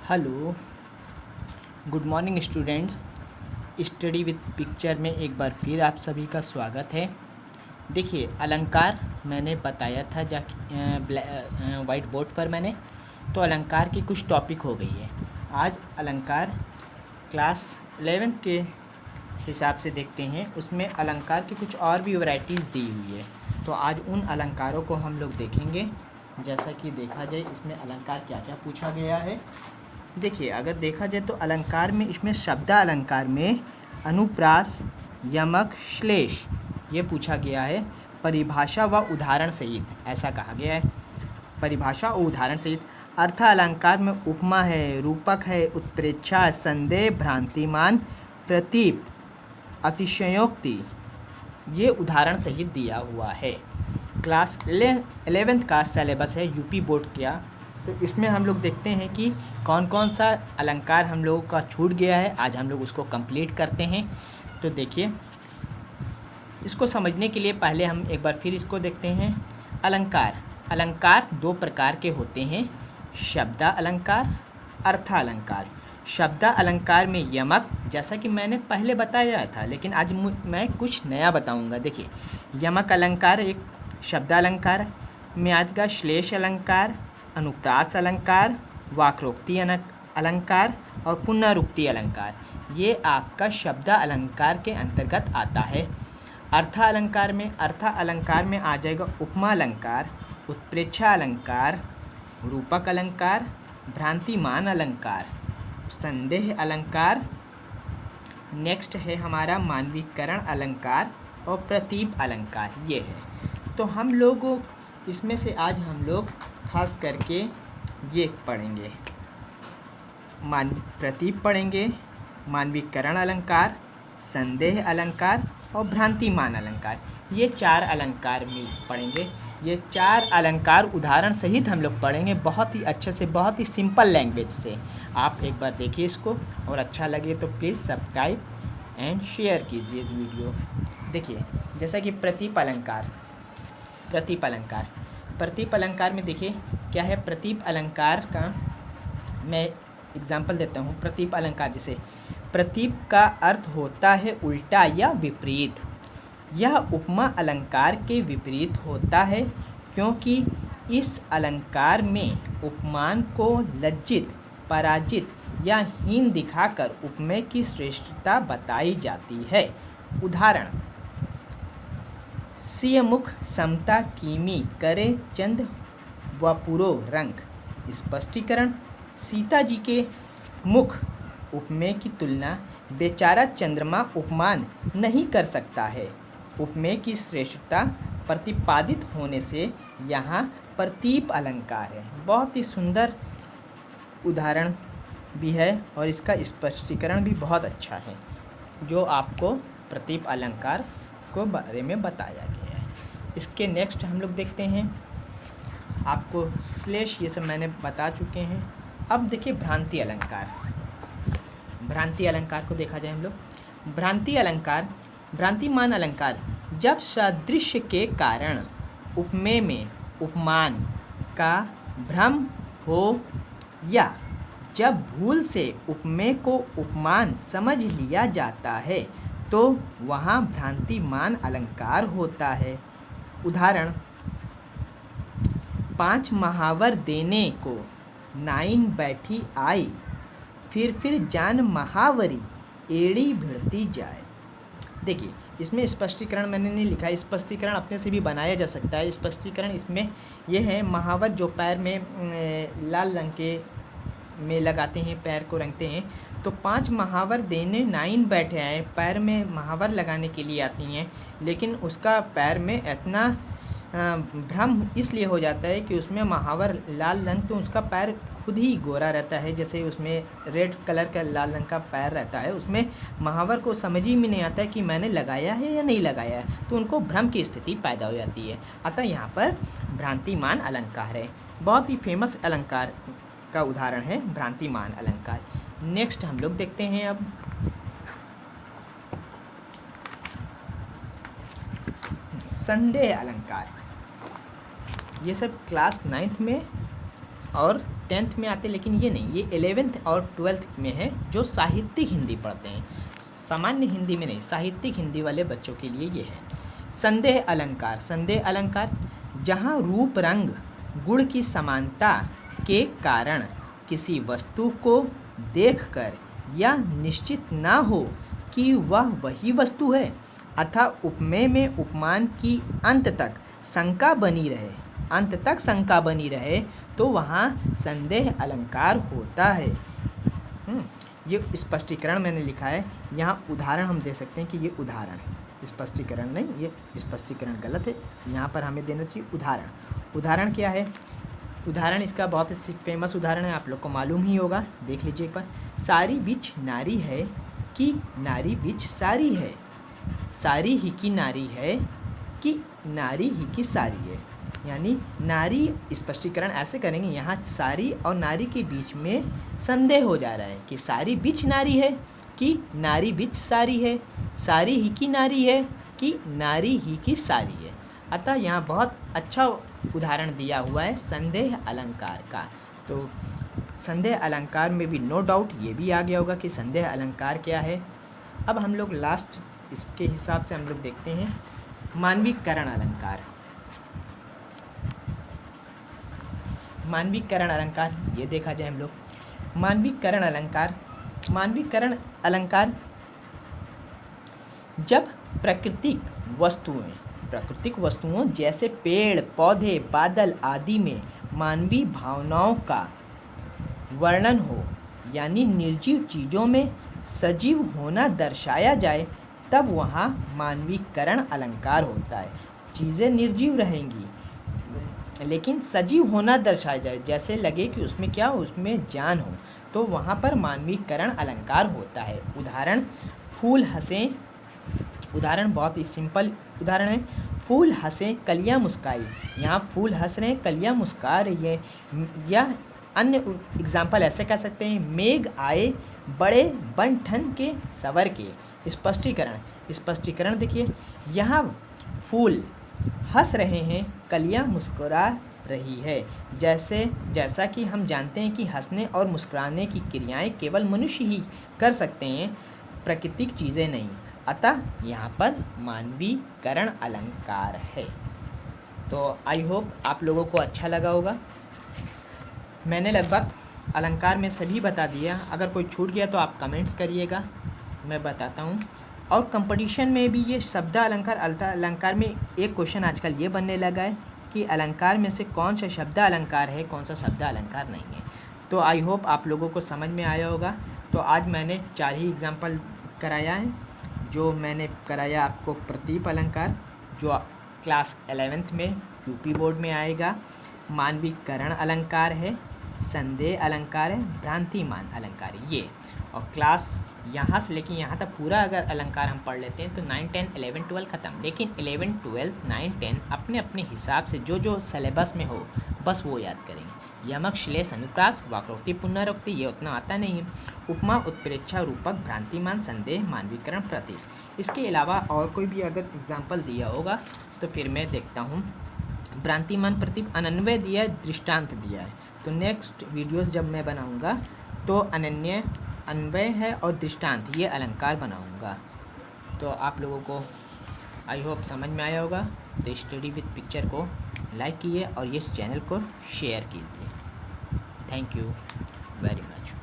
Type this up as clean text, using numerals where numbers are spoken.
Hello, good morning student. Study with picture में एक बार फिर आप सभी का स्वागत है। देखिए, अलंकार मैंने बताया था वाइट बोर्ड पर मैंने, तो अलंकार की कुछ टॉपिक हो गई है। आज अलंकार क्लास 11th के हिसाब से देखते हैं, उसमें अलंकार की कुछ और भी वैरायटीज़ दी हुई है। तो आज उन अलंकारों को हम लोग देखेंगे। जैसा कि देखा जाए इसमें अलंकार क्या क्या पूछा गया है। देखिए, अगर देखा जाए तो अलंकार में इसमें शब्द अलंकार में अनुप्रास, यमक, श्लेष ये पूछा गया है। परिभाषा व उदाहरण सहित ऐसा कहा गया है। परिभाषा और उदाहरण सहित अर्थ अलंकार में उपमा है, रूपक है, उत्प्रेक्षा, संदेह, भ्रांतिमान, प्रतीप, अतिशयोक्ति ये उदाहरण सहित दिया हुआ है। क्लास 11th का सिलेबस है यूपी बोर्ड का। तो इसमें हम लोग देखते हैं कि कौन कौन सा अलंकार हम लोगों का छूट गया है। आज हम लोग उसको कंप्लीट करते हैं। तो देखिए, इसको समझने के लिए पहले हम एक बार फिर इसको देखते हैं। अलंकार दो प्रकार के होते हैं, शब्द अलंकार, अर्थ अलंकार। शब्द अलंकार में यमक, जैसा कि मैंने पहले बताया था, लेकिन आज मैं कुछ नया बताऊंगा। देखिए, यमक अलंकार एक शब्द अलंकार में आएगा। श्लेष अलंकार, अनुप्रास अलंकार, वाक्रोक्ति अलंकार और पुनरुक्ति अलंकार, ये आपका शब्द अलंकार के अंतर्गत आता है। अर्थ अलंकार में आ जाएगा उपमा अलंकार, उत्प्रेक्षा अलंकार, रूपक अलंकार, भ्रांतिमान अलंकार, संदेह अलंकार। नेक्स्ट है हमारा मानवीकरण अलंकार और प्रतीप अलंकार, ये है। तो हम लोगों इसमें से आज हम लोग खास करके ये पढ़ेंगे, प्रतीप पढ़ेंगे, मानवीकरण अलंकार, संदेह अलंकार और भ्रांतिमान अलंकार। ये चार अलंकार में पढ़ेंगे। ये चार अलंकार उदाहरण सहित हम लोग पढ़ेंगे, बहुत ही अच्छे से, बहुत ही सिंपल लैंग्वेज से। आप एक बार देखिए इसको, और अच्छा लगे तो प्लीज़ सब्सक्राइब एंड शेयर कीजिए वीडियो। देखिए, जैसा कि प्रतीप अलंकार में देखिए क्या है। प्रतीप अलंकार का मैं एग्जाम्पल देता हूँ। प्रतीप अलंकार, जैसे प्रतीप का अर्थ होता है उल्टा या विपरीत। यह उपमा अलंकार के विपरीत होता है, क्योंकि इस अलंकार में उपमान को लज्जित, पराजित या हीन दिखाकर उपमेय की श्रेष्ठता बताई जाती है। उदाहरण, सिय मुख समता कीमी करे चंद वपुरो रंग। स्पष्टीकरण, सीता जी के मुख उपमेय की तुलना बेचारा चंद्रमा उपमान नहीं कर सकता है। उपमेय की श्रेष्ठता प्रतिपादित होने से यहाँ प्रतीप अलंकार है। बहुत ही सुंदर उदाहरण भी है और इसका स्पष्टीकरण भी बहुत अच्छा है, जो आपको प्रतीप अलंकार को बारे में बताया गया है। इसके नेक्स्ट हम लोग देखते हैं, आपको श्लेष ये सब मैंने बता चुके हैं। अब देखिए भ्रांति अलंकार को देखा जाए हम लोग। भ्रांतिमान अलंकार, जब सादृश्य के कारण उपमेय में उपमान का भ्रम हो या जब भूल से उपमेय को उपमान समझ लिया जाता है, तो वहाँ भ्रांतिमान अलंकार होता है। उदाहरण, 5 महावर देने को नाइन बैठी आई, फिर जान महावरी एड़ी भिड़ती जाए। देखिए, इसमें स्पष्टीकरण मैंने नहीं लिखा है, स्पष्टीकरण अपने से भी बनाया जा सकता है। स्पष्टीकरण इसमें यह है, महावर जो पैर में लाल रंग के में लगाते हैं, पैर को रंगते हैं, तो 5 महावर देने नाइन बैठे आए, पैर में महावर लगाने के लिए आती हैं, लेकिन उसका पैर में इतना भ्रम इसलिए हो जाता है कि उसमें महावर लाल रंग, तो उसका पैर खुद ही गोरा रहता है, जैसे उसमें रेड कलर का लाल रंग का पैर रहता है, उसमें महावर को समझ ही में नहीं आता है कि मैंने लगाया है या नहीं लगाया है, तो उनको भ्रम की स्थिति पैदा हो जाती है। अतः यहाँ पर भ्रांतिमान अलंकार है। बहुत ही फेमस अलंकार का उदाहरण है भ्रांतिमान अलंकार। नेक्स्ट हम लोग देखते हैं अब संदेह अलंकार। ये सब क्लास 9th में और 10th में आते, लेकिन ये नहीं, ये 11th और 12th में है, जो साहित्यिक हिंदी पढ़ते हैं, सामान्य हिंदी में नहीं, साहित्यिक हिंदी वाले बच्चों के लिए ये है। संदेह अलंकार। संदेह अलंकार जहाँ रूप रंग गुण की समानता के कारण किसी वस्तु को देखकर यह निश्चित ना हो कि वह वही वस्तु है, अतः उपमेय में उपमान की अंत तक शंका बनी रहे, अंत तक शंका बनी रहे, तो वहाँ संदेह अलंकार होता है। ये स्पष्टीकरण मैंने लिखा है, यहाँ उदाहरण हम दे सकते हैं कि ये उदाहरण, स्पष्टीकरण नहीं, ये स्पष्टीकरण गलत है, यहाँ पर हमें देना चाहिए उदाहरण। उदाहरण क्या है? उदाहरण इसका बहुत ही फेमस उदाहरण है, आप लोग को मालूम ही होगा, देख लीजिए एक बार। सारी बिच नारी है कि नारी बिच सारी है, सारी ही की नारी है कि नारी ही की सारी है। यानी नारी, स्पष्टीकरण ऐसे करेंगे, यहाँ सारी और नारी के बीच में संदेह हो जा रहा है कि सारी बिच नारी है कि नारी बिच सारी है, सारी ही की नारी है कि नारी ही की सारी है। अतः यहाँ बहुत अच्छा उदाहरण दिया हुआ है संदेह अलंकार का। तो संदेह अलंकार में भी नो डाउट ये भी आ गया होगा कि संदेह अलंकार क्या है। अब हम लोग लास्ट इसके हिसाब से हम लोग देखते हैं मानवीकरण अलंकार। मानवीकरण अलंकार ये देखा जाए हम लोग, मानवीकरण अलंकार, मानवीकरण अलंकार जब प्राकृतिक वस्तुओं जैसे पेड़ पौधे बादल आदि में मानवीय भावनाओं का वर्णन हो, यानी निर्जीव चीज़ों में सजीव होना दर्शाया जाए, तब वहाँ मानवीकरण अलंकार होता है। चीज़ें निर्जीव रहेंगी लेकिन सजीव होना दर्शाया जाए, जैसे लगे कि उसमें क्या हो, उसमें जान हो, तो वहाँ पर मानवीकरण अलंकार होता है। उदाहरण फूल हंसे, उदाहरण बहुत ही सिंपल उदाहरण है, फूल हंसे कलियाँ मुस्काई। यहाँ फूल हंस रहे हैं, कलियाँ मुस्का रही है। या अन्य एग्जाम्पल ऐसे कह सकते हैं, मेघ आए बड़े बन ठन के सवर के। स्पष्टीकरण देखिए, यहाँ फूल हंस रहे हैं, कलियाँ मुस्कुरा रही है। जैसा कि हम जानते हैं कि हंसने और मुस्कुराने की क्रियाएं केवल मनुष्य ही कर सकते हैं, प्राकृतिक चीज़ें नहीं। अतः यहाँ पर मानवीकरण अलंकार है। तो आई होप आप लोगों को अच्छा लगा होगा। मैंने लगभग अलंकार में सभी बता दिया, अगर कोई छूट गया तो आप कमेंट्स करिएगा, मैं बताता हूँ। और कंपटीशन में भी ये शब्द अलंकार में एक क्वेश्चन आजकल ये बनने लगा है कि अलंकार में से कौन सा शब्द अलंकार है, कौन सा शब्द अलंकार नहीं है। तो आई होप आप लोगों को समझ में आया होगा। तो आज मैंने 4 ही एग्जाम्पल कराया है। जो मैंने कराया आपको प्रतीप अलंकार, जो क्लास 11th में यूपी बोर्ड में आएगा, मानवीकरण अलंकार है, संदेह अलंकार है, भ्रांतिमान अलंकार है ये। और क्लास यहाँ से लेकिन यहाँ तक पूरा अगर अलंकार हम पढ़ लेते हैं तो 9, 10, 11, 12 ख़त्म। लेकिन 11, 12, 9, 10 अपने अपने हिसाब से जो सिलेबस में हो बस वो याद करेंगे। यमक श्लेष अनुप्रास वक्रोक्ति पुनरुक्ति ये उतना आता नहीं है। उपमा उत्प्रेक्षा रूपक भ्रांतिमान संदेह मानवीकरण प्रतीक। इसके अलावा और कोई भी अगर एग्जाम्पल दिया होगा तो फिर मैं देखता हूँ। भ्रांतिमान प्रतीक अनन्वय दिया है, दृष्टांत दिया है। तो नेक्स्ट वीडियोस जब मैं बनाऊँगा तो अनन्य, अन्वय है और दृष्टांत ये अलंकार बनाऊंगा। तो आप लोगों को आई होप समझ में आया होगा। तो स्टडी विद पिक्चर को लाइक कीजिए और इस चैनल को शेयर कीजिए। Thank you very much.